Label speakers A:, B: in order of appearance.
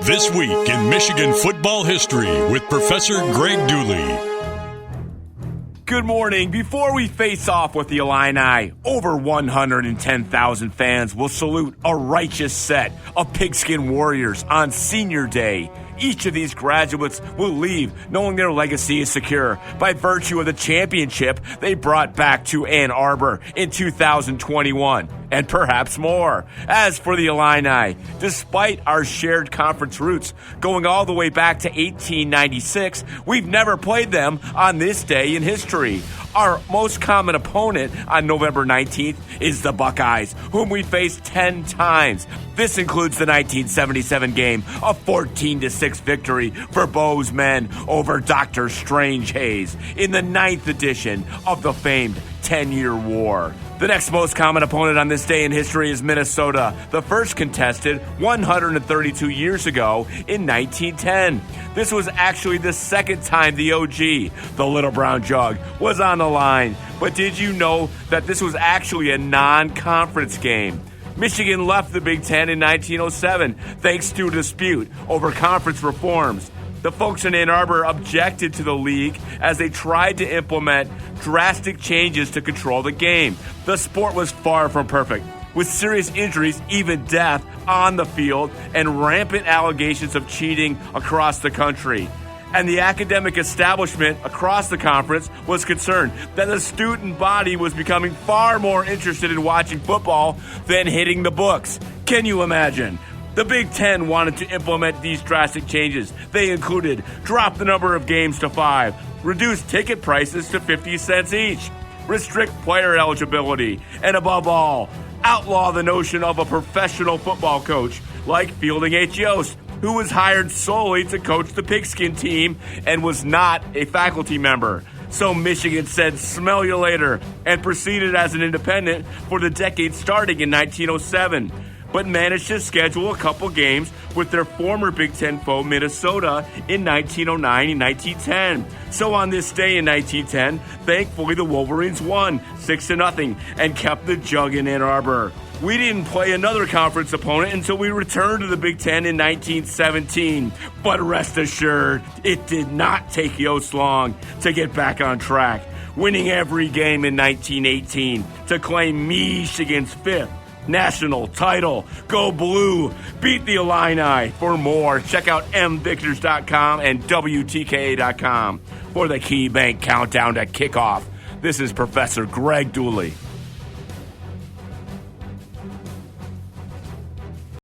A: This week in Michigan football history with Professor Greg Dooley.
B: Good morning. Before we face off with the Illini, over 110,000 fans will salute a righteous set of pigskin warriors on Senior Day. Each of these graduates will leave knowing their legacy is secure by virtue of the championship they brought back to Ann Arbor in 2021, and perhaps more. As for the Illini, despite our shared conference roots going all the way back to 1896, we've never played them on this day in history. Our most common opponent on November 19th is the Buckeyes, whom we faced 10 times. This includes the 1977 game, a 14-6 victory for Bo's men over Dr. Strange Hayes in the 9th edition of the famed 10-Year War. The next most common opponent on this day in history is Minnesota, the first contested 132 years ago in 1910. This was actually the second time the OG, the Little Brown Jug, was on the line. But did you know that this was actually a non-conference game? Michigan left the Big Ten in 1907 thanks to a dispute over conference reforms. The folks in Ann Arbor objected to the league as they tried to implement drastic changes to control the game. The sport was far from perfect, with serious injuries, even death, on the field and rampant allegations of cheating across the country. And the academic establishment across the conference was concerned that the student body was becoming far more interested in watching football than hitting the books. Can you imagine? The Big Ten wanted to implement these drastic changes. They included drop the number of games to 5, reduce ticket prices to 50 cents each, restrict player eligibility, and above all, outlaw the notion of a professional football coach like Fielding H. Yost, who was hired solely to coach the pigskin team and was not a faculty member. So Michigan said, "Smell you later," and proceeded as an independent for the decade starting in 1907. But managed to schedule a couple games with their former Big Ten foe, Minnesota, in 1909 and 1910. So on this day in 1910, thankfully the Wolverines won 6-0 and kept the Jug in Ann Arbor. We didn't play another conference opponent until we returned to the Big Ten in 1917. But rest assured, it did not take Yost long to get back on track, winning every game in 1918 to claim Michigan's 5th national title. Go Blue. Beat the Illini. For more, check out mvictors.com and WTKA.com for the Key Bank Countdown to Kickoff. This is Professor Greg Dooley.